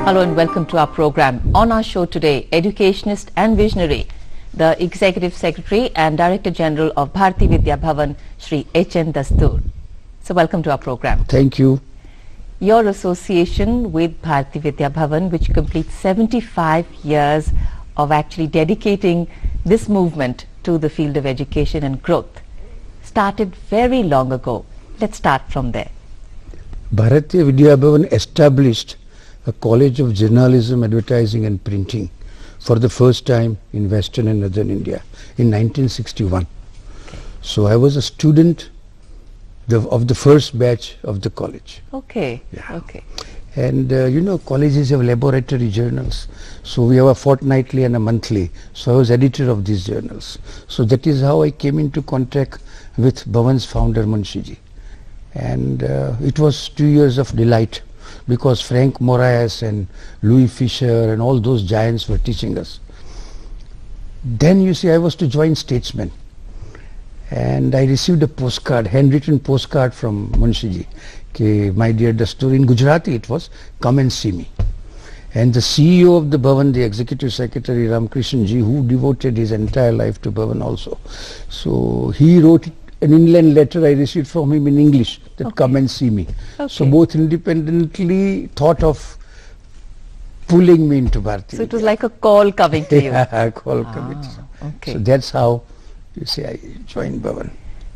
Hello and welcome to our program. On our show today, educationist and visionary, the Executive Secretary and Director General of Bharati Vidya Bhavan, Shri H.N. Dastoor. So welcome to our program. Thank you. Your association with Bharati Vidya Bhavan, which completes 75 years of actually dedicating this movement to the field of education and growth, started very long ago. Let's start from there. Bharati Vidya Bhavan established a College of Journalism, Advertising and Printing for the first time in Western and Northern India in 1961. So I was a student of the first batch of the college. Okay. Yeah. Okay. And you know, colleges have laboratory journals. So we have a fortnightly and a monthly. So I was editor of these journals. So that is how I came into contact with Bhavan's founder Munshiji. And it was 2 years of delight, because Frank Moraes and Louis Fisher and all those giants were teaching us. Then you see, I was to join Statesman, and I received a postcard, handwritten postcard from Munshiji, "Ke, my dear Dastoor," in Gujarati it was, "come and see me." And the CEO of the Bhavan, the Executive Secretary Ramkrishnan ji, who devoted his entire life to Bhavan also, so he wrote an inland letter I received from him in English, that Okay. "come and see me." Okay. So both independently thought of pulling me into Bharati. So it was like a call coming to you. Yeah, call committee. Okay. So that's how, you see, I joined Bhavan.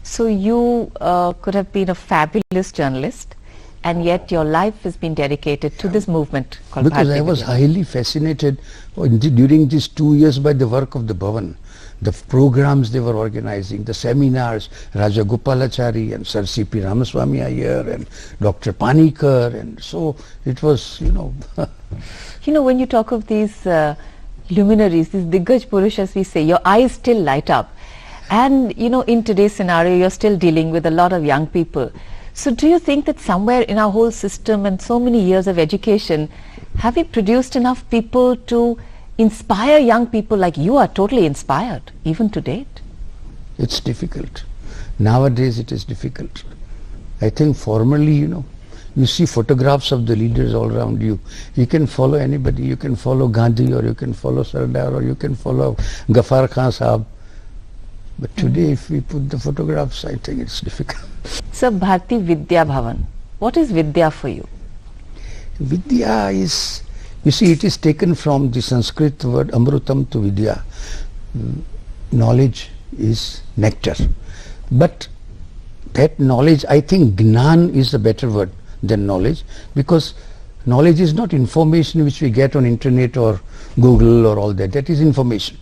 So you could have been a fabulous journalist, and yet your life has been dedicated to this movement called Because Bharati I was Vidya. highly fascinated during these 2 years by the work of the Bhavan, the programs they were organizing, the seminars, Raja Gopalachari and Sir C.P. Ramaswamy Iyer and Dr. Panikar, and so it was, you know. You know, when you talk of these luminaries, these Diggaj Purushas, we say, your eyes still light up. And, you know, in today's scenario, you're still dealing with a lot of young people. So do you think that somewhere in our whole system and so many years of education, have we produced enough people to inspire young people like you are totally inspired, even to date? It's difficult. Nowadays it is difficult. I think formerly, you know, you see photographs of the leaders all around you. You can follow anybody. You can follow Gandhi, or you can follow Sardar, or you can follow Ghaffar Khan Sahab. But today if we put the photographs, I think it's difficult. So Bharati Vidya Bhavan, what is Vidya for you? Vidya is, you see, it is taken from the Sanskrit word Amrutam to Vidya. Knowledge is nectar. But that knowledge, I think Gnan is a better word than knowledge, because knowledge is not information which we get on internet or Google or all that. That is information.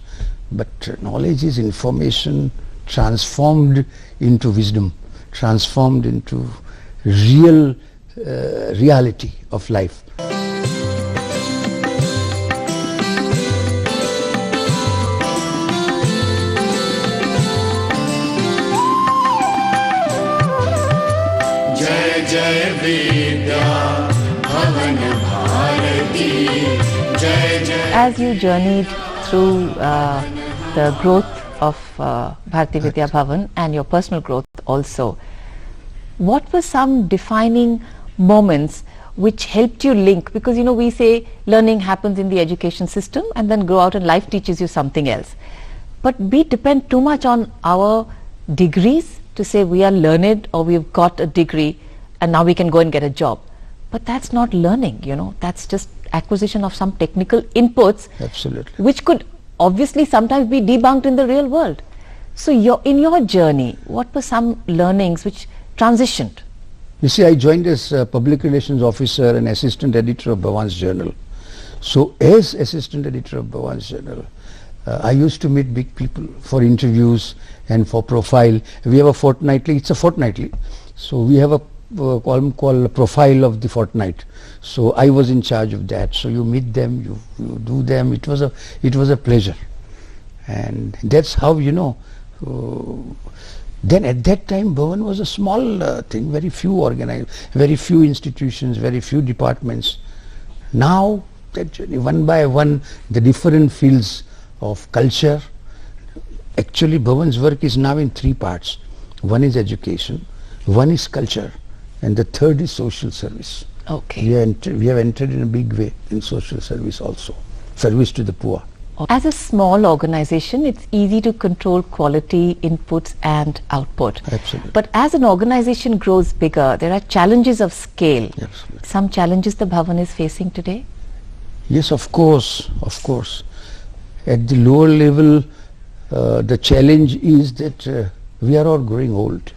But knowledge is information transformed into wisdom, transformed into real reality of life. जय जय विद्या भवन भारती जय जय. As you journeyed through the growth of Bharati Vidya Bhavan and your personal growth also, what were some defining moments which helped you link? Because, you know, we say learning happens in the education system and then go out and life teaches you something else. But we depend too much on our degrees to say we are learned or we've got a degree and now we can go and get a job. But that's not learning, you know, that's just acquisition of some technical inputs. Absolutely. Which could obviously sometimes be debunked in the real world. So in your journey, what were some learnings which transitioned? You see, I joined as a public relations officer and assistant editor of Bhavan's Journal. So as assistant editor of Bhavan's Journal, I used to meet big people for interviews and for profile. We have a fortnightly, it's a fortnightly. So we have a column called Profile of the Fortnight. So I was in charge of that. So you meet them, you do them. It was a pleasure. And that's how, you know, then at that time Bhavan was a small thing, very few organized, very few institutions, very few departments. Now that journey, one by one, the different fields of culture, Actually, Bhavan's work is now in three parts. One is education, one is culture, and the third is social service. Okay. We have entered in a big way in social service also, service to the poor. As a small organization, it's easy to control quality, inputs and output. Absolutely. But as an organization grows bigger, there are challenges of scale. Absolutely. Some challenges the Bhavan is facing today? Yes, of course, of course. At the lower level, the challenge is that we are all growing old,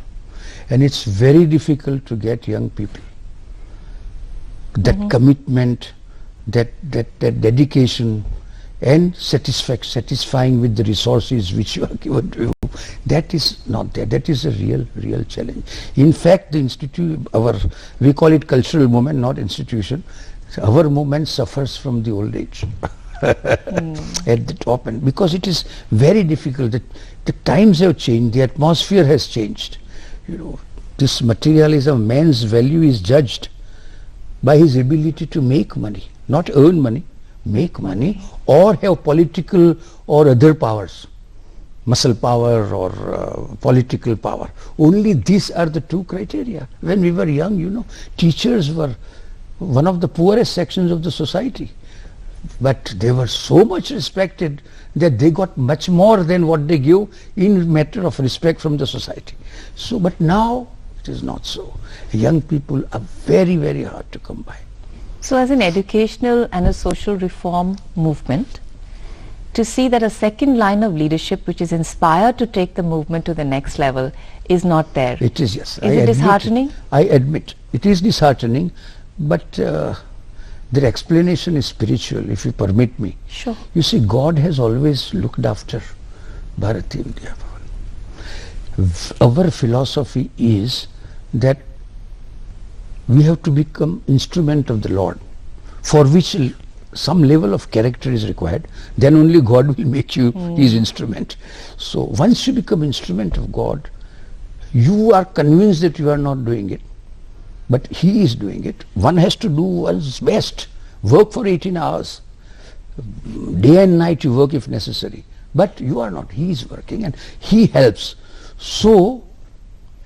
and it's very difficult to get young people. That commitment, that dedication, and satisfying with the resources which you are given to you, that is not there. That is a real challenge. In fact, the institute, we call it cultural movement, not institution. Our movement suffers from the old age at the top end, because it is very difficult. The times have changed, the atmosphere has changed. You know, this materialism, man's value is judged by his ability to make money, not earn money, make money, or have political or other powers, muscle power or political power. Only these are the two criteria. When we were young, you know, teachers were one of the poorest sections of the society, but they were so much respected that they got much more than what they give in matter of respect from the society. So, but now it is not so. Young people are very hard to come by. So as an educational and a social reform movement, to see that a second line of leadership which is inspired to take the movement to the next level is not there. It is, yes. Is it disheartening? I admit it is disheartening, but the explanation is spiritual, if you permit me. Sure. You see, God has always looked after Bharatiya Vidya Bhavan. Our philosophy is that we have to become instrument of the Lord, for which some level of character is required. Then only God will make you his instrument. So once you become instrument of God, you are convinced that you are not doing it, but he is doing it. One has to do one's best, work for 18 hours, day and night you work if necessary, but you are not. He is working and he helps. So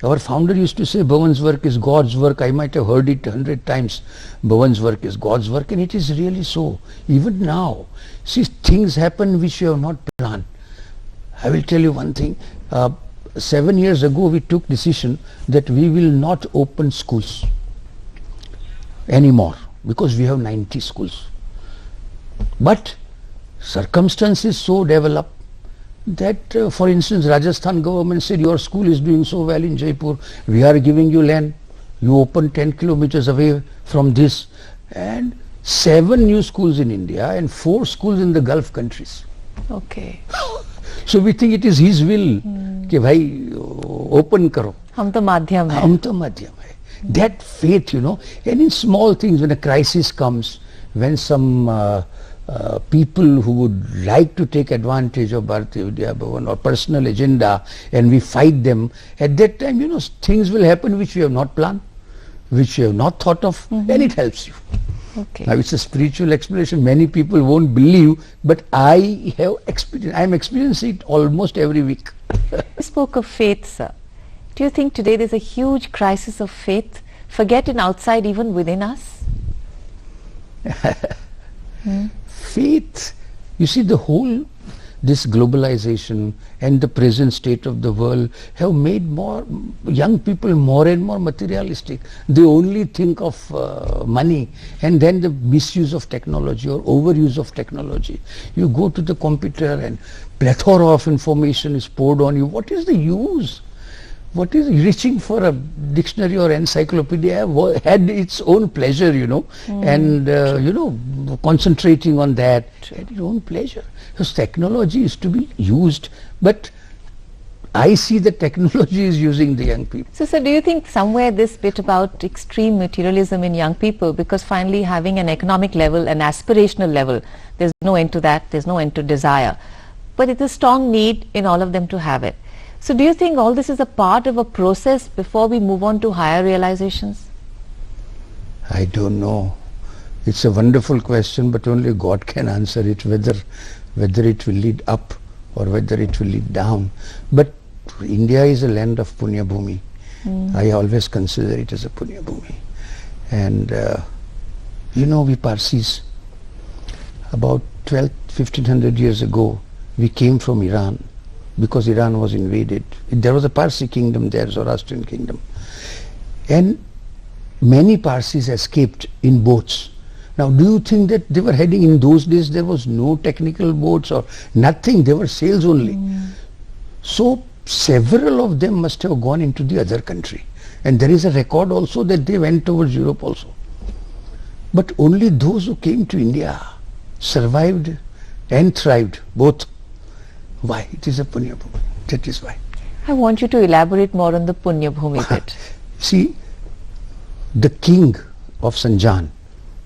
our founder used to say, Bhavan's work is God's work. I might have heard it 100 times. Bhavan's work is God's work, and it is really so. Even now, see, things happen which you have not planned. I will tell you one thing. 7 years ago, we took decision that we will not open schools anymore because we have 90 schools. But circumstances so developed that, for instance, Rajasthan government said, your school is doing so well in Jaipur, we are giving you land, you open 10 kilometers away from this, and 7 new schools in India and 4 schools in the Gulf countries. Okay. So we think it is his will कि भाई open करो. हम तो माध्यम हैं. हम तो माध्यम है. That faith, you know, and in small things, when a crisis comes, when some people who would like to take advantage of Bharatiya Vidya Bhavan or personal agenda, and we fight them, at that time, you know, things will happen which we have not planned, which we have not thought of, and it helps you. Okay. Now it's a spiritual explanation. Many people won't believe, but I have experienced. I am experiencing it almost every week. You spoke of faith, sir. Do you think today there's a huge crisis of faith, forget in outside, even within us? Faith, you see, the whole, this globalization and the present state of the world have made more young people more and more materialistic. They only think of money, and then the misuse of technology or overuse of technology. You go to the computer and plethora of information is poured on you. What is the use? What is reaching for a dictionary or encyclopedia had its own pleasure, you know, and you know, concentrating on that had its own pleasure. Because technology is to be used, but I see that technology is using the young people. So, sir, do you think somewhere this bit about extreme materialism in young people, because finally having an economic level, an aspirational level, there's no end to that, there's no end to desire, but it's a strong need in all of them to have it. So do you think all this is a part of a process before we move on to higher realizations? I don't know. It's a wonderful question, but only God can answer it, whether it will lead up or whether it will lead down. But India is a land of Punya Bhumi. I always consider it as a Punya Bhumi. And we Parsis, about 1500 years ago, we came from Iran because Iran was invaded. There was a Parsi kingdom there, Zoroastrian kingdom. And many Parsis escaped in boats. Now, do you think that they were heading in those days? There was no technical boats or nothing. They were sails only. So, several of them must have gone into the other country. And there is a record also that they went towards Europe also. But only those who came to India survived and thrived, both. Why? It is a Punya Bhumi. That is why. I want you to elaborate more on the Punya Bhumi bit. See, the king of Sanjan,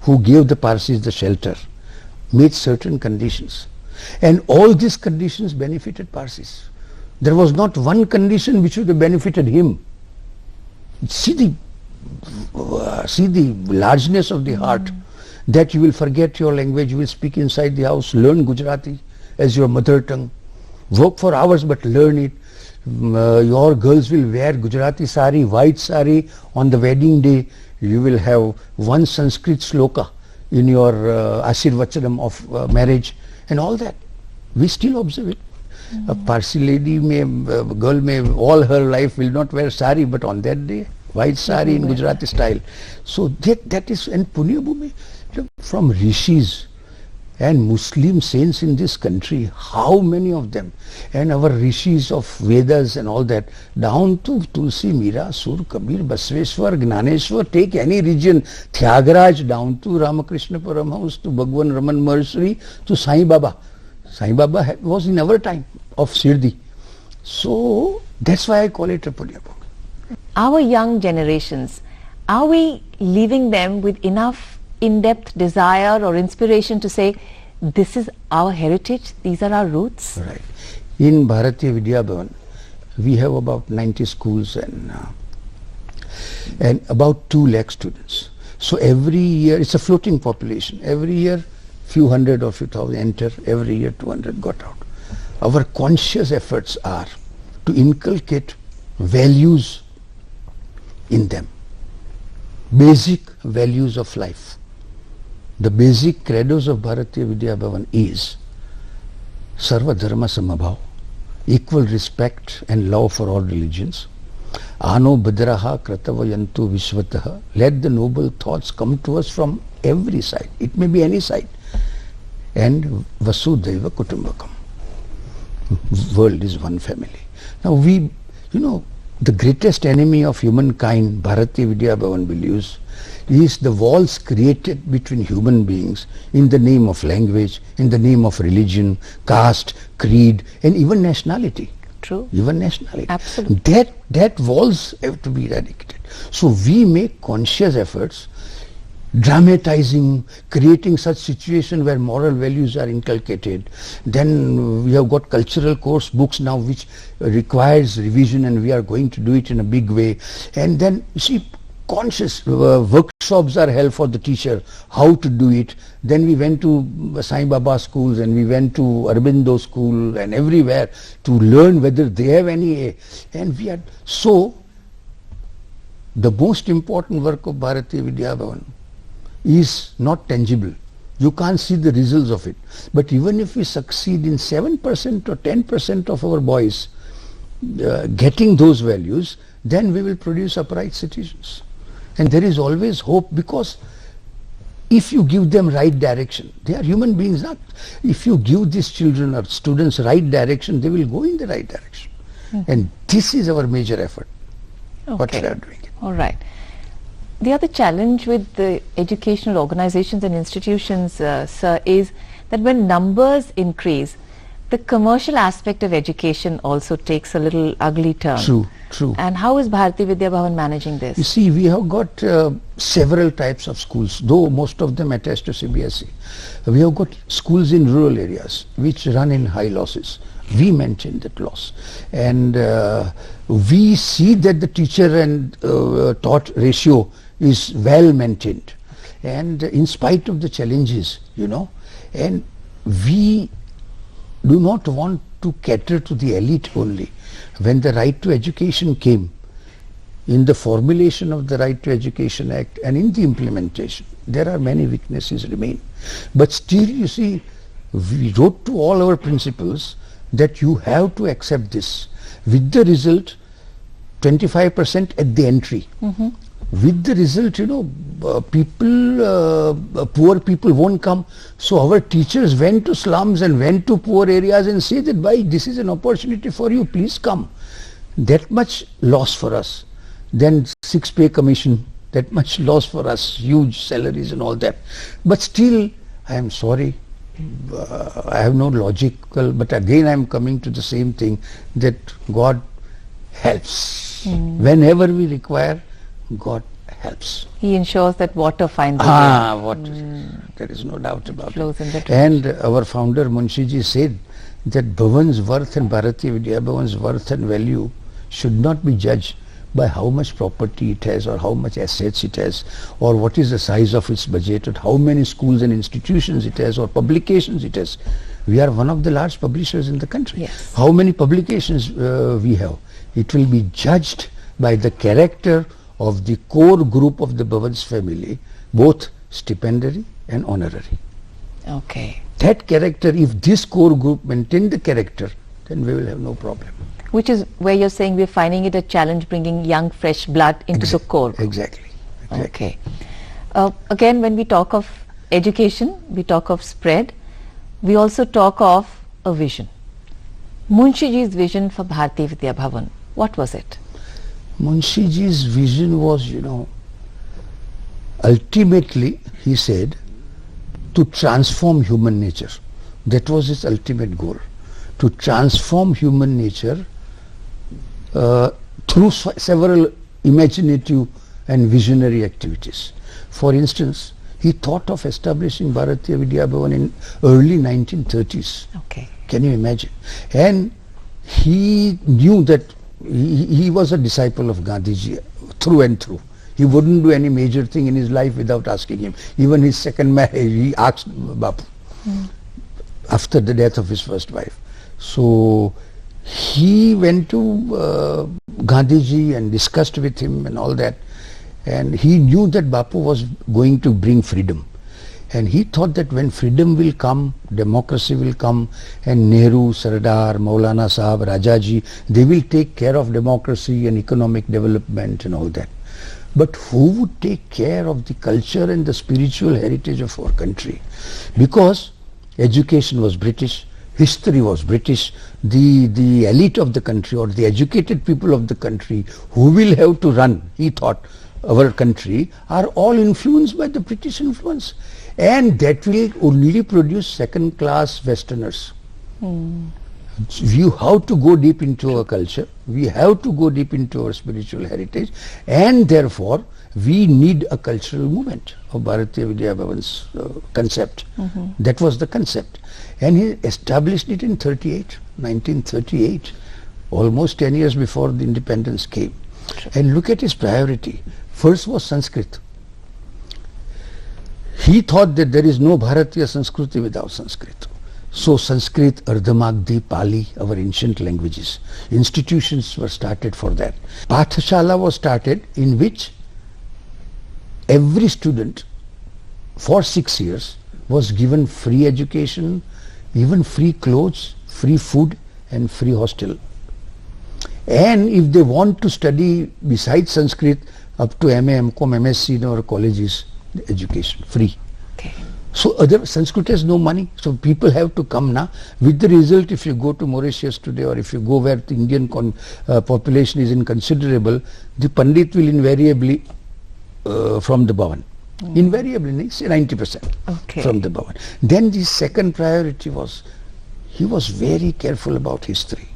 who gave the Parsis the shelter, made certain conditions. And all these conditions benefited Parsis. There was not one condition which would have benefited him. See the largeness of the heart, that you will forget your language, you will speak inside the house, learn Gujarati as your mother tongue, work for hours but learn it. Your girls will wear Gujarati sari, white sari. On the wedding day, you will have one Sanskrit sloka in your Ashirvachanam of marriage and all that. We still observe it. A Parsi lady girl may all her life will not wear sari, but on that day, white sari in Gujarati style. So that is, and Punya Bhumi, from rishis and Muslim saints in this country, how many of them, and our rishis of Vedas and all that, down to Tulsi, Mira, Sur, Kabir, Basveshwar, Gnaneshwar, take any region, Tyagaraj, down to Ramakrishna Paramahamsa, to Bhagwan Raman Maharishi, to Sai Baba. Sai Baba was in our time of Shirdi. So that's why I call it a Punya Bhumi. Our young generations, are we leaving them with enough in-depth desire or inspiration to say, this is our heritage, these are our roots? Right. In Bharatiya Vidya Bhavan, we have about 90 schools and about 2 lakh students. So every year, it's a floating population. Every year, few hundred or few thousand enter. Every year, 200 got out. Our conscious efforts are to inculcate values in them, basic values of life. The basic credos of Bharatiya Vidya Bhavan is Sarva Dharma Samabhav, equal respect and love for all religions. Ano Bhadraha Kratavayantu Vishvataha, let the noble thoughts come to us from every side. It may be any side. And Vasudhaiva Kutumbakam. World is one family. Now the greatest enemy of humankind, Bharatiya Vidya Bhavan believes, is the walls created between human beings in the name of language, in the name of religion, caste, creed, and even nationality. True. Even nationality. Absolutely. That walls have to be eradicated. So we make conscious efforts, dramatizing, creating such situation where moral values are inculcated. Then we have got cultural course books now which requires revision, and we are going to do it in a big way. And then you see, conscious workshops are held for the teacher how to do it. Then we went to Sai Baba schools and we went to Aurobindo school and everywhere to learn whether they have any. And we had, so the most important work of Bharatiya Vidya Bhavan is not tangible. You can't see the results of it. But even if we succeed in 7% or 10% of our boys getting those values, then we will produce upright citizens. And there is always hope, because if you give them right direction, they are human beings. Not if you give these children or students right direction, they will go in the right direction. And this is our major effort. What we are doing. All right. The other challenge with the educational organizations and institutions, sir, is that when numbers increase, the commercial aspect of education also takes a little ugly turn. True, true. And how is Bharatiya Vidya Bhavan managing this? You see, we have got several types of schools, though most of them attached to CBSE. We have got schools in rural areas which run in high losses. We maintain that loss. And we see that the teacher and taught ratio is well maintained. And in spite of the challenges, and we do not want to cater to the elite only. When the Right to Education came, in the formulation of the Right to Education Act and in the implementation, there are many weaknesses remain. But still, you see, we wrote to all our principals that you have to accept this, with the result 25% at the entry. With the result, you know, poor people won't come. So our teachers went to slums and went to poor areas and said that, "Bhai, this is an opportunity for you, please come." That much loss for us. Then 6 pay commission, that much loss for us, huge salaries and all that. But still, I am sorry, I have no logical, but again I am coming to the same thing, that God helps. Whenever we require, God helps. He ensures that water finds a way. Water. There is no doubt about Flows in it. the And our founder Munshiji said that Bhavan's worth and Bharatiya Vidya Bhavan's worth and value should not be judged by how much property it has or how much assets it has or what is the size of its budget or how many schools and institutions it has or publications it has. We are one of the large publishers in the country. Yes. How many publications we have? It will be judged by the character of the core group of the Bhavan's family, both stipendiary and honorary. Okay. That character, if this core group maintain the character, then we will have no problem. Which is where you're saying we're finding it a challenge bringing young, fresh blood into the core. Exactly. Okay. Again, when we talk of education, we talk of spread, we also talk of a vision. Munshiji's vision for Bharatiya Vidya Bhavan, what was it? Munshiji's vision was, you know, ultimately, he said, to transform human nature. That was his ultimate goal. To transform human nature through several imaginative and visionary activities. For instance, he thought of establishing Bharatiya Vidya Bhavan in early 1930s. Okay. Can you imagine? And he knew that he was a disciple of Gandhiji through and through. He wouldn't do any major thing in his life without asking him. Even his second marriage, he asked Bapu after the death of his first wife. So he went to Gandhiji and discussed with him and all that. And he knew that Bapu was going to bring freedom. And he thought that when freedom will come, democracy will come, and Nehru, Sardar, Maulana Sahab, Rajaji, they will take care of democracy and economic development and all that. But who would take care of the culture and the spiritual heritage of our country? Because education was British, history was British, the elite of the country or the educated people of the country who will have to run, he thought, our country are all influenced by the British influence. And that will only produce second-class Westerners. We have to go deep into our culture, we have to go deep into our spiritual heritage, and therefore we need a cultural movement of Bharatiya Vidya Bhavan's concept. That was the concept. And he established it in 1938, almost 10 years before the independence came. And look at his priority. First was Sanskrit. He thought that there is no Bharatiya Sanskriti without Sanskrit. So Sanskrit, Ardhamagdi, Pali, our ancient languages. Institutions were started for that. Pathashala was started in which every student for 6 years was given free education, even free clothes, free food and free hostel. And if they want to study besides Sanskrit up to MA, MCom, MSc in our colleges, education free. Okay. So other Sanskrit has no money, so people have to come now. With the result, if you go to Mauritius today or if you go where the Indian population is inconsiderable, the Pandit will invariably from the Bhavan. Invariably, say 90% from the Bhavan. Then the second priority was, he was very careful about history.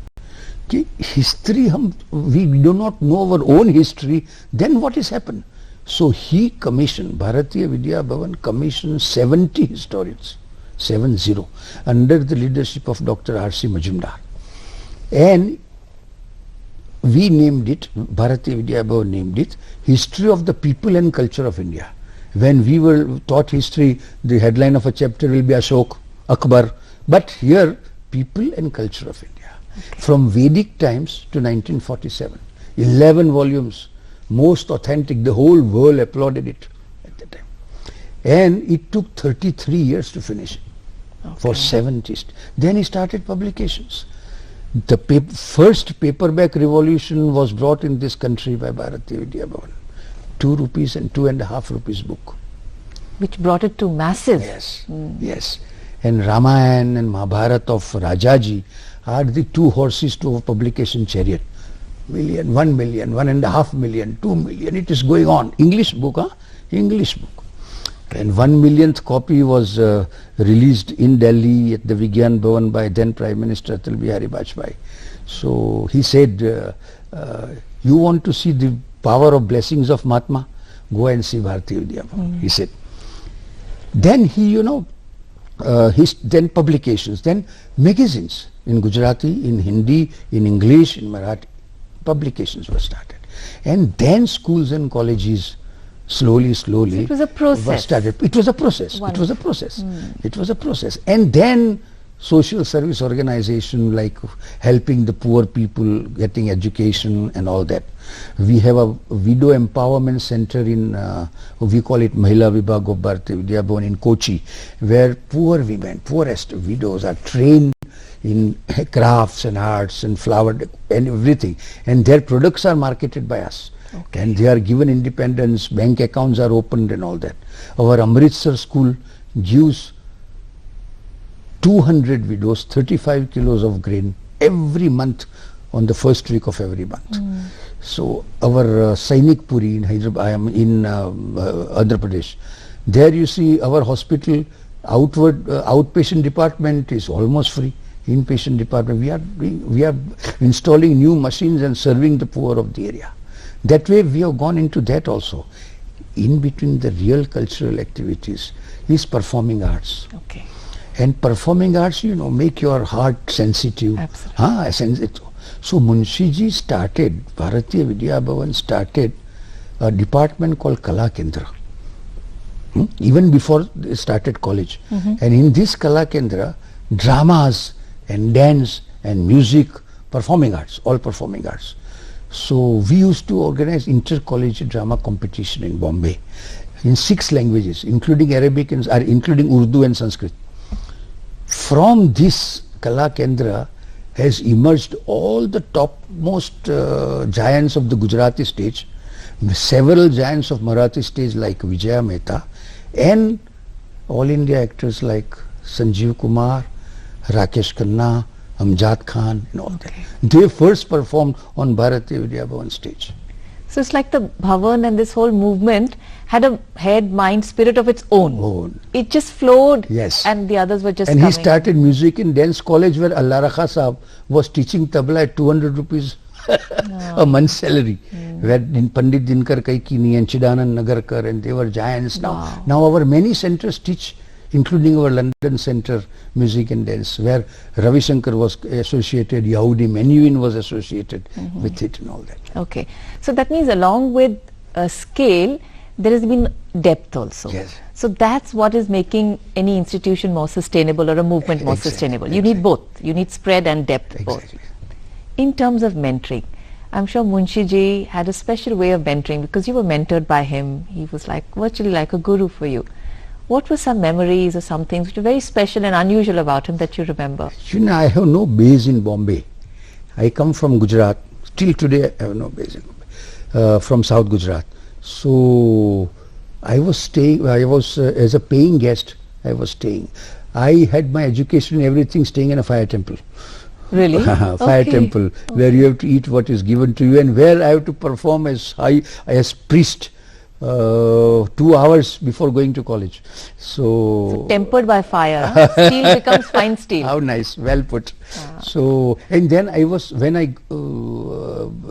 History, we do not know our own history, then what has happened? So he commissioned, Bharatiya Vidya Bhavan commissioned 70 historians, 70, under the leadership of Dr. R.C. Majumdar. And we named it, Bharatiya Vidya Bhavan named it, History of the People and Culture of India. When we were taught history, the headline of a chapter will be Ashok, Akbar. But here, people and culture of India. From Vedic times to 1947. 11 volumes, most authentic, the whole world applauded it at the time. And it took 33 years to finish it, for 70s. Then he started publications. The first paperback revolution was brought in this country by Bharatiya Vidya Bhavan. 2 rupees and 2.5 rupees book. Which brought it to masses. Yes, yes. And Ramayana and Mahabharata of Rajaji are the 2 horses to a publication chariot. Million, 1 million, 1.5 million, 2 million, it is going on. English book, huh? English book. And 1 millionth copy was released in Delhi at the Vigyan Bhavan by then Prime Minister Atal Bihari Vajpayee. So he said, you want to see the power of blessings of Mahatma? Go and see Bharatiya Vidya Bhavan, he said. Then he, then publications, then magazines in Gujarati, in Hindi, in English, in Marathi. Publications were started. And then schools and colleges slowly So it was a process. were started. It was a process. It was a process. It was a process. And then social service organization like helping the poor people getting education and all that. We have a widow empowerment center in, we call it Mahila Vibhag of Bharatiya Vidya Bhavan in Kochi, where poor women, poorest widows are trained in crafts and arts and flower and everything, and their products are marketed by us. And they are given independence, bank accounts are opened and all that. Our Amritsar school gives 200 widows 35 kilos of grain every month on the first week of every month. So our Sainik Puri in Hyderabad, I am in Andhra Pradesh. There you see our hospital outpatient department is almost free. Inpatient department, we are installing new machines and serving the poor of the area. That way we have gone into that also. In between the real cultural activities is performing arts. Okay. And performing arts, make your heart sensitive. Absolutely. Sensitive. So Munshiji started, Bharatiya Vidya Bhavan started a department called Kala Kendra. Even before they started college. And in this Kala Kendra, dramas and dance and music, performing arts, all performing arts. So we used to organize inter-college drama competition in Bombay in 6 languages, including Arabic and including Urdu and Sanskrit. From this Kala Kendra has emerged all the topmost giants of the Gujarati stage, several giants of Marathi stage like Vijaya Mehta, and all India actors like Sanjeev Kumar, Rakesh Khanna, Amjad Khan and all that. They first performed on Bharatiya Vidya Bhavan stage. So it's like the Bhavan and this whole movement had a head, mind, spirit of its own. It just flowed. Yes. And the others were just And coming. he started music in dance college where Allah Rakha Sahab was teaching tabla at 200 rupees a month salary. Where in Pandit Dinkar Kaikini and Chidanand Nagarkar, and they were giants. Now our many centers teach, including our London Center, music and dance, where Ravi Shankar was associated, Yehudi Menuhin was associated with it and all that. Okay. So that means along with scale, there has been depth also. Yes. So that's what is making any institution more sustainable or a movement more sustainable. You need both. You need spread and depth both. In terms of mentoring, I'm sure Munshi Ji had a special way of mentoring because you were mentored by him. He was like virtually like a guru for you. What were some memories or some things which were very special and unusual about him that you remember? I have no base in Bombay. I come from Gujarat. Till today I have no base in Bombay. From South Gujarat. So I was staying, as a paying guest, I was staying. I had my education and everything staying in a fire temple. Really? Fire temple, where you have to eat what is given to you and where I have to perform as priest 2 hours before going to college. So tempered by fire, steel becomes fine steel. How nice, well put. So, and then when I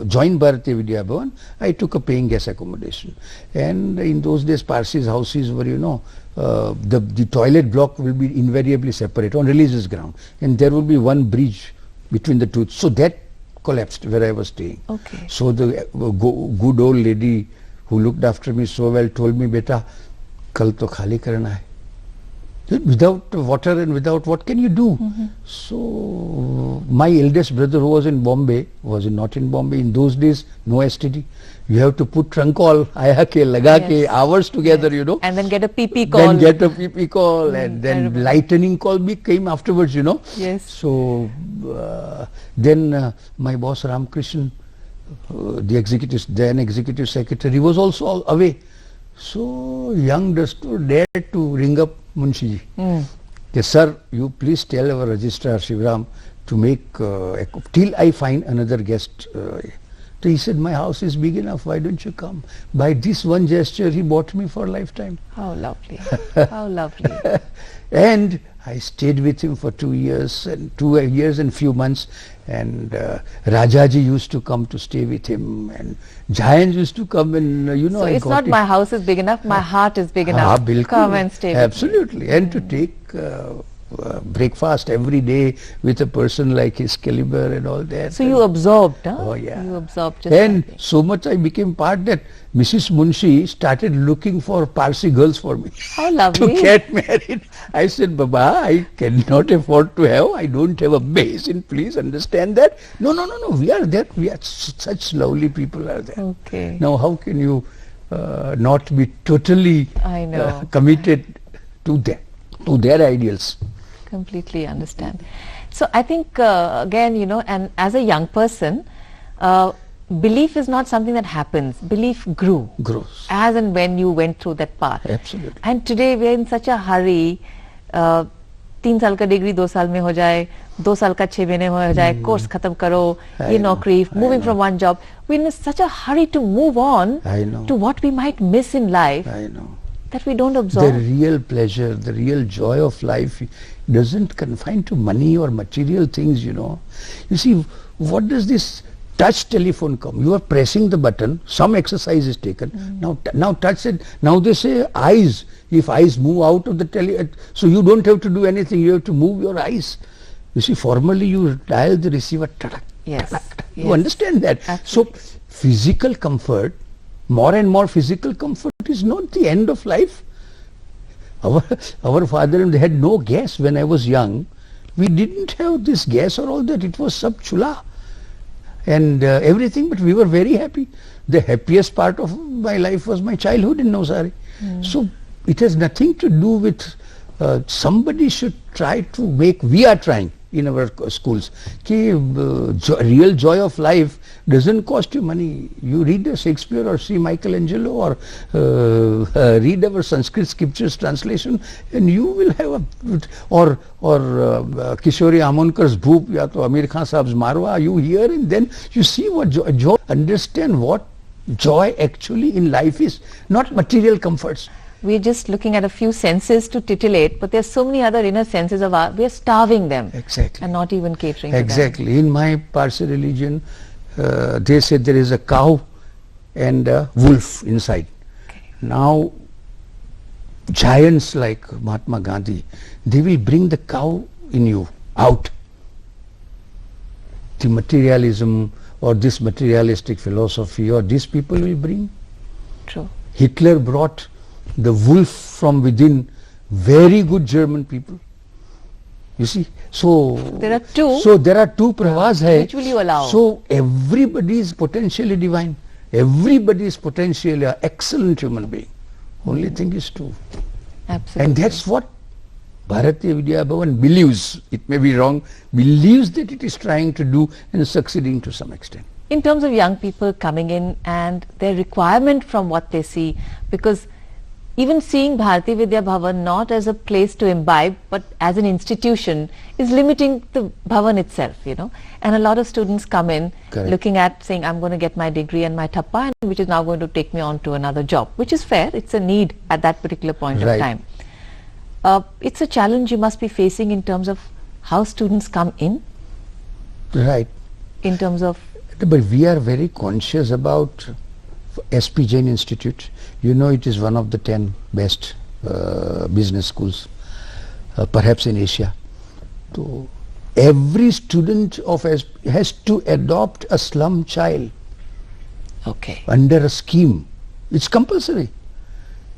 joined Bharatiya Vidya Bhavan, I took a paying guest accommodation. And in those days, Parsis houses were, the toilet block will be invariably separate on religious ground. And there will be one bridge between the two. So that collapsed where I was staying. Okay. So the good old lady who looked after me so well told me, beta, kal to khali karna hai. Without water and without what can you do? So my eldest brother who was in Bombay, not in Bombay, in those days no STD. You have to put trunk call, aaya ke, laga ke, Yes. hours together, Yes. you know. And then get a PP call. Then get a PP call and I then remember. lightning call came afterwards, you know. Yes. So then my boss Ramkrishnan, then executive secretary, was also away. So young Dastur dared to ring up Munshi ji. Yes, sir, you please tell our registrar Shivram to make till I find another guest. So he said, my house is big enough, why don't you come? By this one gesture, he bought me for a lifetime. How lovely. How lovely. And I stayed with him for 2 years and 2 years and few months. And Rajaji used to come to stay with him, and Giants used to come, and you know. So I it's got not it. my house is big enough, my heart is big enough. Bilkul. Come and stay with me. Absolutely. And to take breakfast every day with a person like his caliber and all that. So you absorbed, huh? Oh, yeah. You absorbed just And like me. so much I became part that Mrs. Munshi started looking for Parsi girls for me How to lovely. get married. I said, Baba, I cannot afford to have, I don't have a basin, please understand that. No, we are there, we are such lovely people are there. Okay. Now how can you not be totally I know. committed to them, to their ideals? Completely understand. So I think again, you know, and as a young person, belief is not something that happens. Belief grew Grows. as and when you went through that path. Absolutely. And today we are in such a hurry. 3 साल का degree 2 साल में हो जाए, 2 साल का 6 महीने में हो जाए, कोर्स खत्म करो, ये नौकरी, moving from one job. We're in such a hurry to move on I know. to what we might miss in life I know. that we don't The absorb. real pleasure, the real joy of life doesn't confine to money or material things, you know. You see, what does this touch telephone come? You are pressing the button, some exercise is taken. Now touch it. Now they say eyes. If eyes move out of the so you don't have to do anything. You have to move your eyes. You see, formally you dial the receiver. Tadak, Yes. tadak, tadak. You Yes. understand that? Absolutely. So physical comfort, more and more physical comfort is not the end of life. Our father and they had no gas when I was young. We didn't have this gas or all that. It was sab chula and everything, but we were very happy. The happiest part of my life was my childhood in Navsari. So it has nothing to do with somebody should try to make, we are trying in our schools, ki, real joy of life doesn't cost you money. You read Shakespeare or see Michelangelo or read our Sanskrit scriptures translation and you will have a, or Kishori Amonkar's Bhoop, ya to Amir Khan Sahab's Marwa, you hear and then you see what joy, understand what joy actually in life is, not material comforts. We're just looking at a few senses to titillate, but there's so many other inner senses of ours. We're starving them. Exactly. And not even catering to them. Exactly. In my Parsi religion, they say there is a cow and a wolf inside. Now, giants like Mahatma Gandhi, they will bring the cow in you out. The materialism or this materialistic philosophy or these people will bring. True. Hitler brought the wolf from within, very good German people. You see, so There are two. So there are two pravas hai. Which will you allow? So everybody is potentially divine. Everybody is potentially an excellent human being. Only thing is two. Absolutely. And that's what Bharatiya Vidya Bhavan believes. It may be wrong, believes that it is trying to do and succeeding to some extent. In terms of young people coming in and their requirement from what they see, because even seeing Bharati Vidya Bhavan not as a place to imbibe but as an institution is limiting the Bhavan itself, you know. And a lot of students come in Correct. looking at saying, I'm going to get my degree and my thappa, and which is now going to take me on to another job, which is fair. It's a need at that particular point of Right. time. It's a challenge you must be facing in terms of how students come in, Right. in terms of But we are very conscious about SP Jain Institute. You know, it is one of the 10 best business schools, perhaps in Asia. So every student of SP has to adopt a slum child okay. under a scheme. It's compulsory.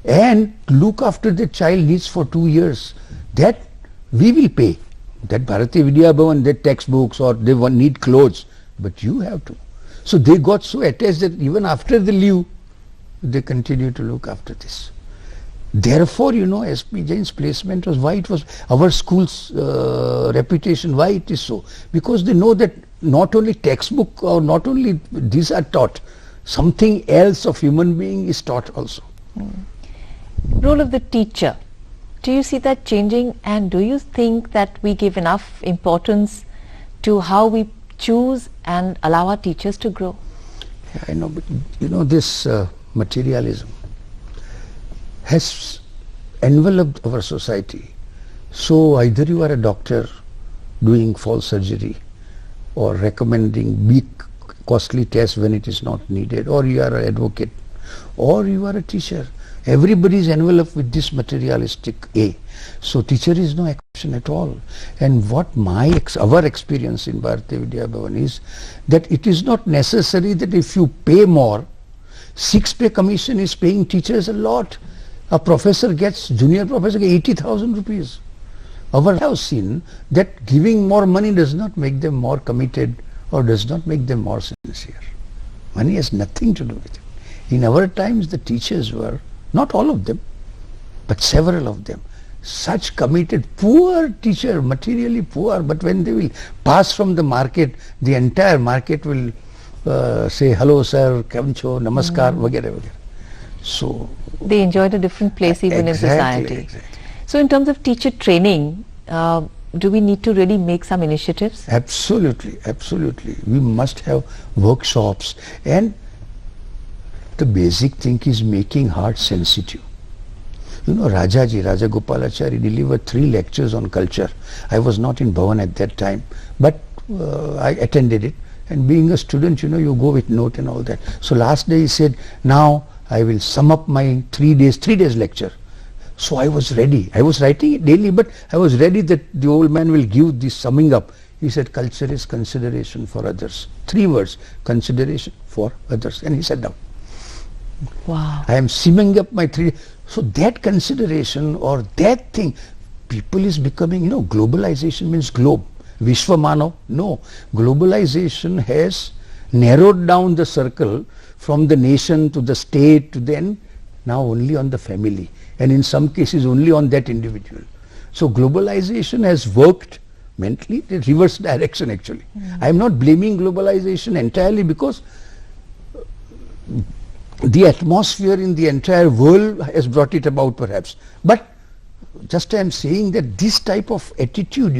And look after the child needs for 2 years. that we will pay. That Bharatiya Vidya Bhavan, their textbooks or they need clothes, but you have to. So they got so attached that even after the leave, they continue to look after this. Therefore, S.P. Jain's placement was why it was our school's reputation, why it is so. Because they know that not only textbook or not only these are taught, something else of human being is taught also. Role of the teacher. Do you see that changing, and do you think that we give enough importance to how we choose and allow our teachers to grow? Yeah, I know, but this materialism has enveloped our society. So either you are a doctor doing false surgery or recommending big costly tests when it is not needed, or you are an advocate, or you are a teacher. Everybody is enveloped with this materialistic A. So teacher is no exception at all. And what our experience in Bharatiya Vidya Bhavan is that it is not necessary that if you pay more, 6-pay commission is paying teachers a lot. A professor gets, junior professor gets 80,000 rupees. I have seen that giving more money does not make them more committed or does not make them more sincere. Money has nothing to do with it. In our times, the teachers were, not all of them, but several of them, such committed, poor teacher, materially poor, but when they will pass from the market, the entire market will say, hello sir, kamcho, namaskar, vagera, vagera. So they enjoyed a different place even in society. Exactly. So in terms of teacher training, do we need to really make some initiatives? Absolutely, absolutely. We must have workshops, and the basic thing is making heart sensitive. Rajaji, Raja Gopalachari delivered 3 lectures on culture. I was not in Bhavan at that time, but I attended it. And being a student, you go with note and all that. So last day he said, now I will sum up my 3 days lecture. So I was ready. I was writing it daily, but I was ready that the old man will give this summing up. He said, culture is consideration for others. 3 words, consideration for others. And he sat down. Wow. I am summing up my 3. So that consideration or that thing, people is becoming, globalization means globe. Vishwamanav, no. Globalization has narrowed down the circle from the nation to the state to then now only on the family, and in some cases only on that individual. So globalization has worked mentally in reverse direction actually. I am not blaming globalization entirely because the atmosphere in the entire world has brought it about perhaps. But just I am saying that this type of attitude,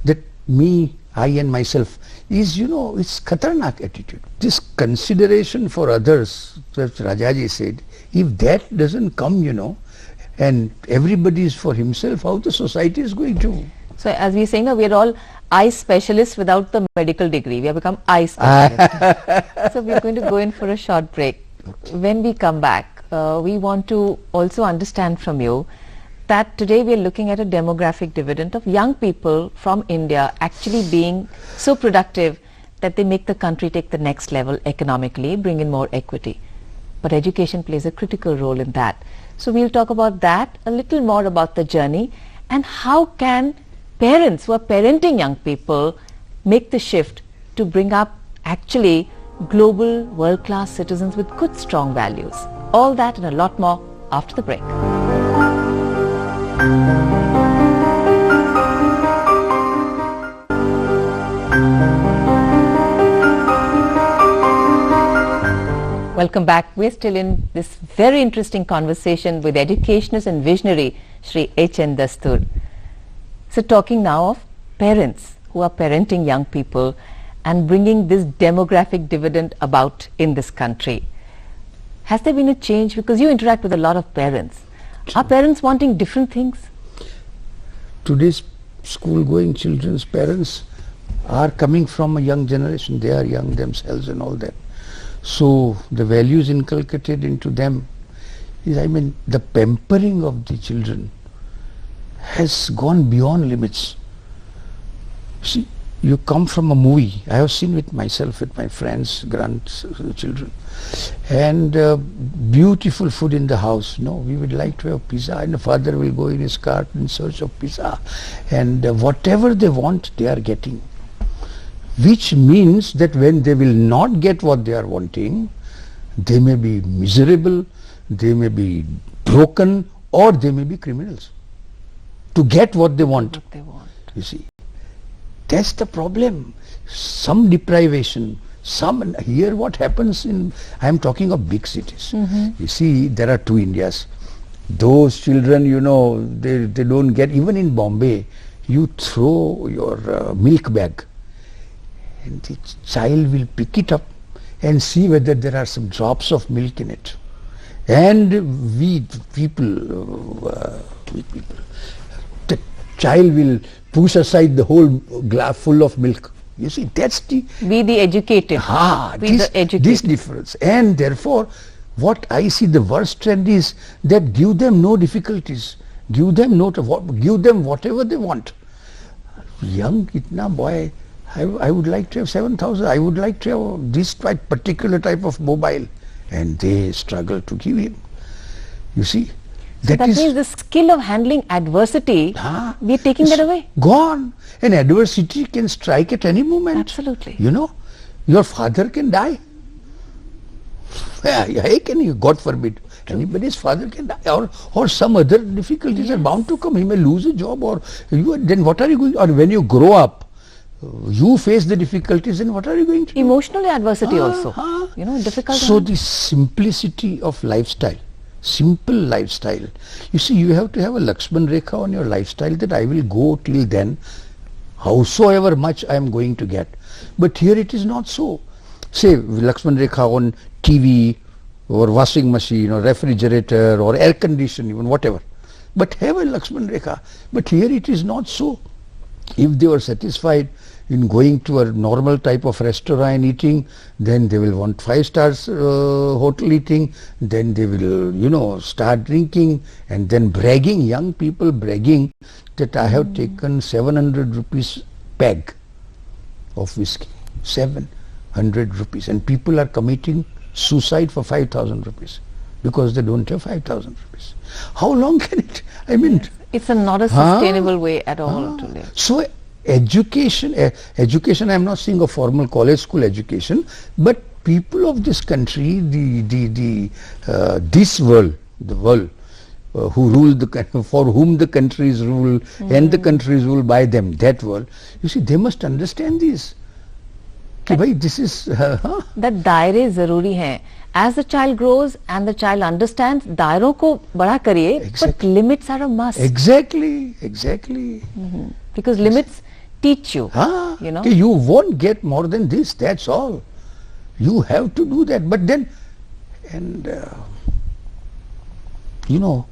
that me, I and myself is, it's khatarnak attitude. This consideration for others, that Rajaji said, if that doesn't come, and everybody is for himself, how the society is going to? So as we are saying now, we are all eye specialists without the medical degree. We have become eye specialists. So we are going to go in for a short break. When we come back, we want to also understand from you that today we are looking at a demographic dividend of young people from India actually being so productive that they make the country take the next level economically, bring in more equity. But education plays a critical role in that. So we'll talk about that, a little more about the journey, and how can parents who are parenting young people make the shift to bring up actually global world-class citizens with good strong values. All that and a lot more after the break. Welcome back. We're still in this very interesting conversation with educationist and visionary Shri H.N. Dastur. So talking now of parents who are parenting young people and bringing this demographic dividend about in this country. Has there been a change? Because you interact with a lot of parents. Are parents wanting different things? Today's school-going children's parents are coming from a young generation. They are young themselves and all that. So the values inculcated into them is, the pampering of the children has gone beyond limits. See, you come from a movie. I have seen with myself, with my friends, grandchildren, and beautiful food in the house. No, we would like to have pizza, and the father will go in his cart in search of pizza, and whatever they want, they are getting. Which means that when they will not get what they are wanting, they may be miserable, they may be broken, or they may be criminals to get what they want. What they want. You see, that's the problem. Some deprivation, some here what happens in, I am talking of big cities. You see, there are two Indias. Those children, you know, they don't get, even in Bombay, you throw your milk bag and the child will pick it up and see whether there are some drops of milk in it. And we people, the child will push aside the whole glass full of milk. You see, that's the... We the educated. This difference. And therefore, what I see the worst trend is that give them no difficulties. Give them whatever they want. Young itna boy, I would like to have 7,000. I would like to have this particular type of mobile. And they struggle to give him. You see, that means the skill of handling adversity, we are taking that away. Gone. And adversity can strike at any moment. Absolutely. You know, your father can die. Yeah, can you? God forbid. Anybody's father can die, or some other difficulties are bound to come. He may lose a job, or then what are you going? Or when you grow up, you face the difficulties, and what are you going to do? Emotional adversity also. You know, difficult. So the simplicity of lifestyle, simple lifestyle. You see, you have to have a Lakshman Rekha on your lifestyle that I will go till then, howsoever much I am going to get. But here it is not so. Say Lakshman Rekha on TV or washing machine or refrigerator or air condition, even whatever. But have a Lakshman Rekha. But here it is not so. If they were satisfied in going to a normal type of restaurant and eating, then they will want 5 stars hotel eating, then they will, you know, start drinking and then bragging, young people bragging that I have taken 700 rupees bag of whiskey, 700 rupees, and people are committing suicide for 5,000 rupees because they don't have 5,000 rupees. How long can it, I mean... Yes. It's not a sustainable way at all to live. So education, I am not saying a formal college school education, but people of this country, this world, the world, who rule for whom the country is ruled and the country is ruled by them, that world, you see, they must understand this. कि भाई this is that दायरे जरूरी हैं. As the child grows and the child understands, दायरों को बड़ा करिए, but limits are a must. Exactly. Because limits teach you. You know, you won't get more than this. That's all. You have to do that. But then, and you know,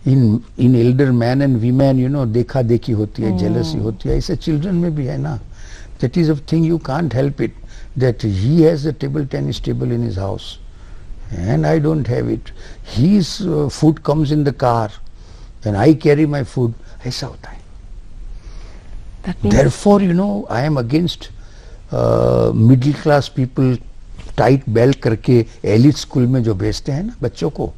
in elder man and women, you know, देखा देखी होती है, jealousy होती है. ऐसे children में भी है ना. That is a thing you can't help it. That he has a table tennis table in his house, and I don't have it. His food comes in the car, and I carry my food. ऐसा होता है. Therefore, you know, I am against middle class people tight belt करके elite school में जो भेजते हैं ना बच्चों को,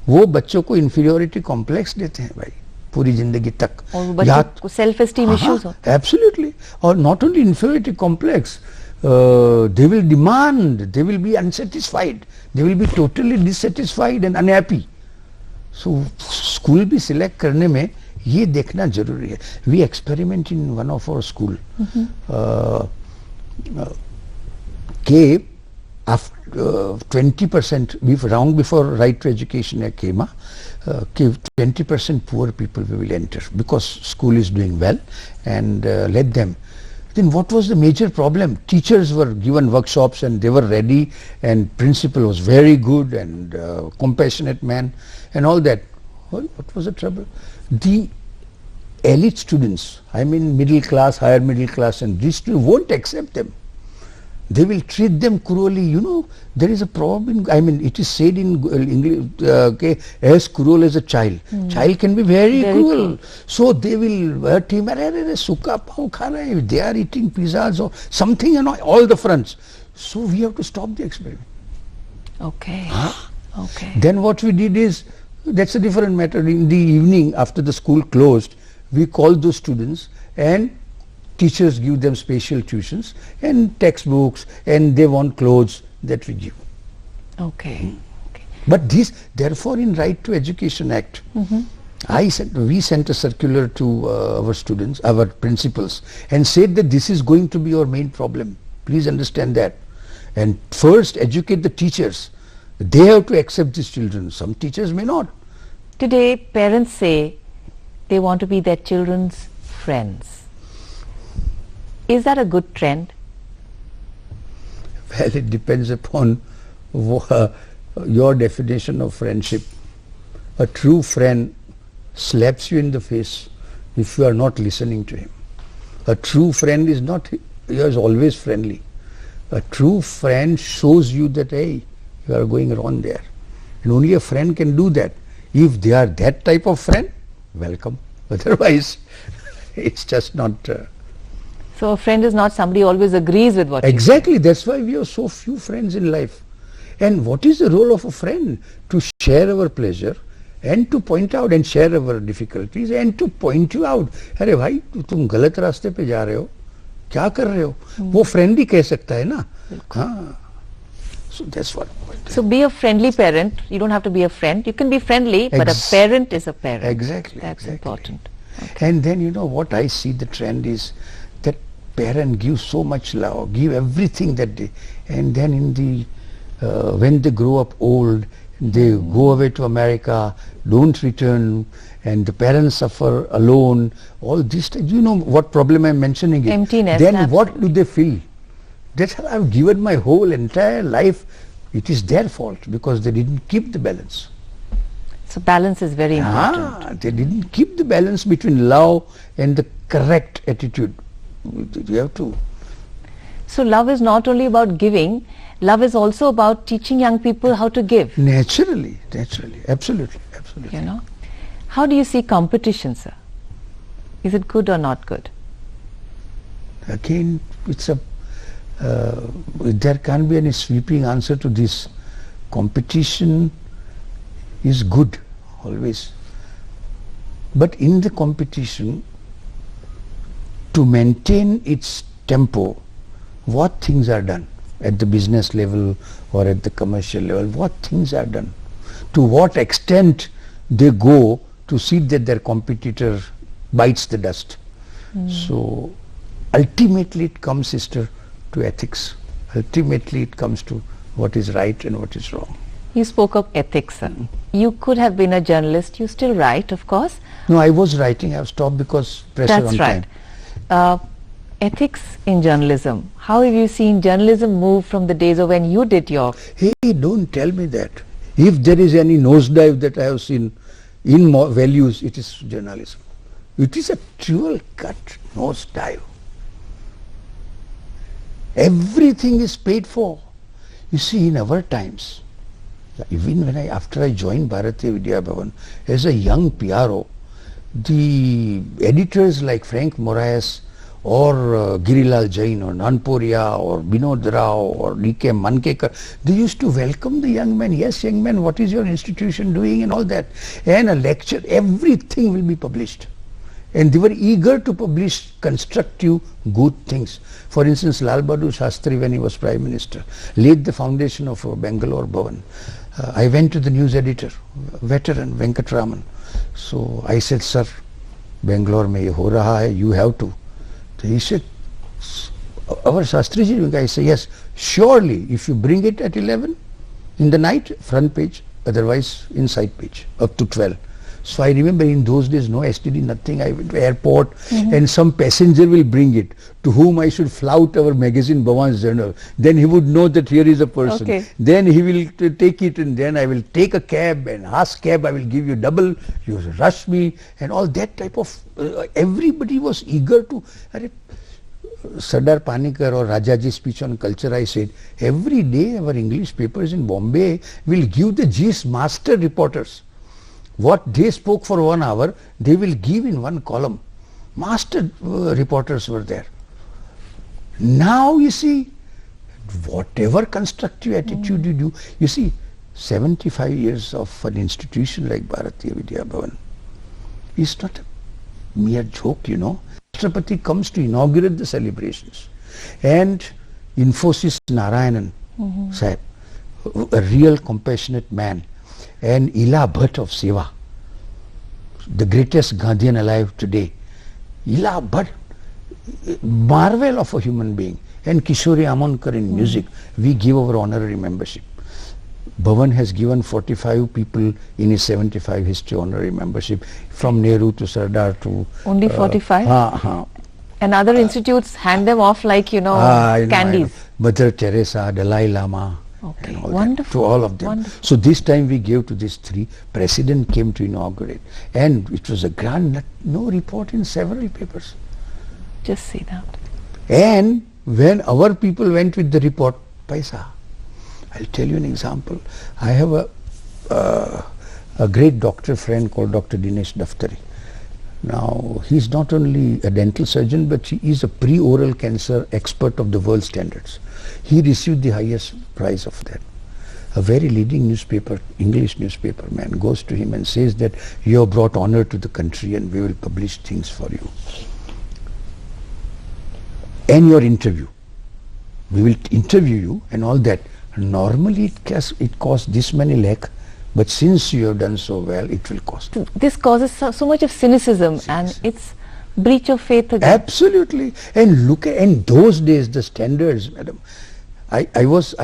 वो बच्चों को inferiority complex देते हैं भाई पूरी जिंदगी तक. और बच्चों को self esteem issues हो. Absolutely. Or not only inferiority complex, they will demand, they will be unsatisfied, they will be totally dissatisfied and unhappy. So school भी select करने में ये देखना जरूरी है. We experiment in one of our school के after 20% round before right to education came, 20% poor people will enter because school is doing well, and let them. Then what was the major problem? Teachers were given workshops and they were ready, and principal was very good and compassionate man and all that. Well, what was the trouble? The elite students, I mean middle class, higher middle class, and these two won't accept them. They will treat them cruelly. You know, there is a problem. I mean, it is said in English, okay, as cruel as a child. Child can be very cruel. True. So they will hurt him. Suka pav kha rahe hai. They are eating pizzas or something, you know, all the fronts. So we have to stop the experiment. Okay. Okay. Then what we did is, that's a different matter. In the evening, after the school closed, we called those students, and teachers give them special tuitions and textbooks, and they want clothes that we give. Okay. Okay. But this, therefore, in Right to Education Act, we sent a circular to our students, our principals, and said that this is going to be our main problem. Please understand that. And first, educate the teachers. They have to accept these children. Some teachers may not. Today, parents say they want to be their children's friends. Is that a good trend? Well, it depends upon your definition of friendship. A true friend slaps you in the face if you are not listening to him. A true friend is not, he is always friendly. A true friend shows you that, hey, you are going wrong there. And only a friend can do that. If they are that type of friend, welcome. Otherwise, it's just not... So a friend is not somebody who always agrees with what Exactly. That's why we have so few friends in life. And what is the role of a friend? To share our pleasure and to point out and share our difficulties and to point you out. अरे भाई तुम गलत रास्ते पे जा रहे हो, क्या कर रहे हो? वो friend ही कह सकता है ना. हाँ. So that's what. So be a friendly parent. You don't have to be a friend. You can be friendly, but a parent is a parent. Exactly. That's exactly. important. And then you know what I see the trend is that parent gives so much love, give everything that they, and then in the when they grow up old, they go away to America, don't return, and the parents suffer alone. All this, you know what problem I'm mentioning? It. Emptiness. Then absolutely. what do they feel? That's how I've given my whole entire life. It is their fault because they didn't keep the balance. So balance is very important. They didn't keep the balance between love and the correct attitude. You have to. So love is not only about giving, love is also about teaching young people how to give. Naturally, absolutely. You know, how do you see competition, sir? Is it good or not good? Again, it's a there can't be any sweeping answer to this. Competition is good always, but in the competition, to maintain its tempo, what things are done at the business level or at the commercial level? What things are done? To what extent they go to see that their competitor bites the dust? So ultimately it comes, sister, to ethics. Ultimately it comes to what is right and what is wrong. You spoke of ethics, sir. You could have been a journalist. You still write, of course. No, I was writing. I have stopped because pressure That's on right. time. Ethics in journalism. How have you seen journalism move from the days of when you did your... Hey, don't tell me that. If there is any nosedive that I have seen in values, it is journalism. It is a dual cut nosedive. Everything is paid for. You see, in our times, even when after I joined Bharatiya Vidya Bhavan as a young PRO, the editors like Frank Moraes or Girilal Jain or Nanporia or Binod Rao or D.K. Mankekar, they used to welcome the young men. Yes, young men, what is your institution doing and all that. And a lecture, everything will be published. And they were eager to publish constructive, good things. For instance, Lal Bahadur Shastri, when he was Prime Minister, laid the foundation of Bangalore Bhavan. I went to the news editor, veteran Venkatraman. So I said, sir, Bangalore mein ye ho raha hai, you have to. So he said, our Shastriji, I said, yes, surely, if you bring it at 11 in the night, front page, otherwise inside page, up to 12. So I remember in those days, no STD, nothing. I went to airport and some passenger will bring it to whom I should flout our magazine Bhavan's Journal. Then he would know that here is a person. Okay. Then he will take it and then I will take a cab and ask cab, I will give you double, you rush me and all that type of, everybody was eager to, Sardar Panikkar or Rajaji's speech on culture, I said, every day our English papers in Bombay will give the gist master reporters. What they spoke for 1 hour, they will give in one column. Master reporters were there. Now you see, whatever constructive attitude you do, you see, 75 years of an institution like Bharatiya Vidya Bhavan is not a mere joke, you know. Rashtrapati comes to inaugurate the celebrations, and Infosys Narayanan Sahib, a real compassionate man, and Ila Bhatt of Seva, the greatest Gandhian alive today. Ila Bhatt, marvel of a human being, and Kishori Amankar in music. We give our honorary membership. Bhavan has given 45 people in his 75 history honorary membership, from Nehru to Sardar to... Only 45? And other institutes hand them off like, you know, candies. Mother Teresa, Dalai Lama, Okay, and all wonderful. that, to all of them. Wonderful. So this time we gave to these three. President came to inaugurate, and it was a grand, no report in several papers. Just see that. And when our people went with the report, paisa. I'll tell you an example. I have a great doctor friend called Dr. Dinesh Daftari. Now, he's not only a dental surgeon, but he is a pre-oral cancer expert of the world standards. He received the highest prize of that. A very leading newspaper, English newspaper man, goes to him and says that you have brought honor to the country and we will publish things for you. And your interview. We will interview you and all that. Normally it costs this many lakh, but since you have done so well, it will cost. This causes so much of cynicism, and it's breach of faith again. Absolutely. And look at, in those days, the standards, madam. I was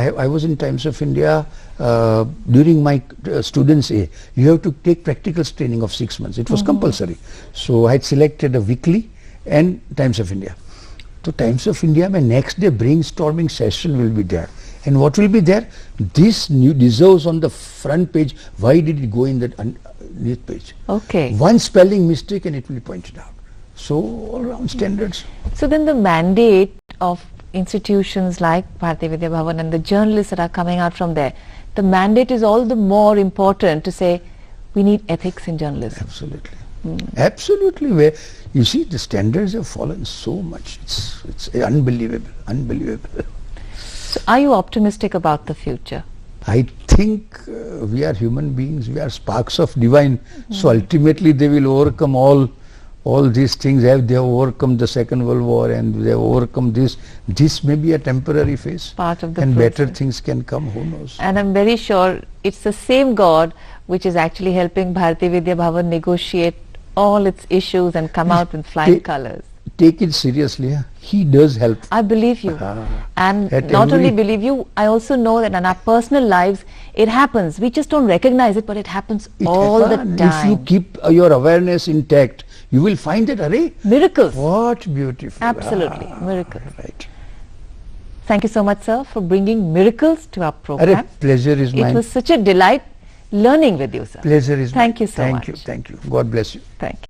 in Times of India during my students' A. You have to take practical training of 6 months. It was compulsory. So I had selected a weekly and Times of India. So Times of India, my next day brainstorming session will be there. And what will be there? This new deserves on the front page. Why did it go in that underneath page? Okay. One spelling mistake and it will be pointed out. So all around standards. So then the mandate of institutions like Bharatiya Vidya Bhavan and the journalists that are coming out from there, the mandate is all the more important to say we need ethics in journalism. Absolutely. Absolutely. Where you see the standards have fallen so much. It's unbelievable. Unbelievable. So are you optimistic about the future? I think we are human beings. We are sparks of divine. So ultimately they will overcome all these things. They have overcome the Second World War and they have overcome this. This may be a temporary phase. Part of the and better process. things can come. Who knows? And I'm very sure it's the same God which is actually helping Bharatiya Vidya Bhavan negotiate all its issues and come out with flying colors. Take it seriously. Huh? He does help. I believe you. And At not only every- believe you, I also know that in our personal lives, it happens. We just don't recognize it, but it happens all the If you time. keep your awareness intact, you will find that, array, Miracles. what beautiful. Absolutely. Miracles. Right. Thank you so much, sir, for bringing miracles to our program. Array, pleasure is It mine. was such a delight learning with you, sir. Pleasure is Thank mine. you so much. Thank you. God bless you. Thank you.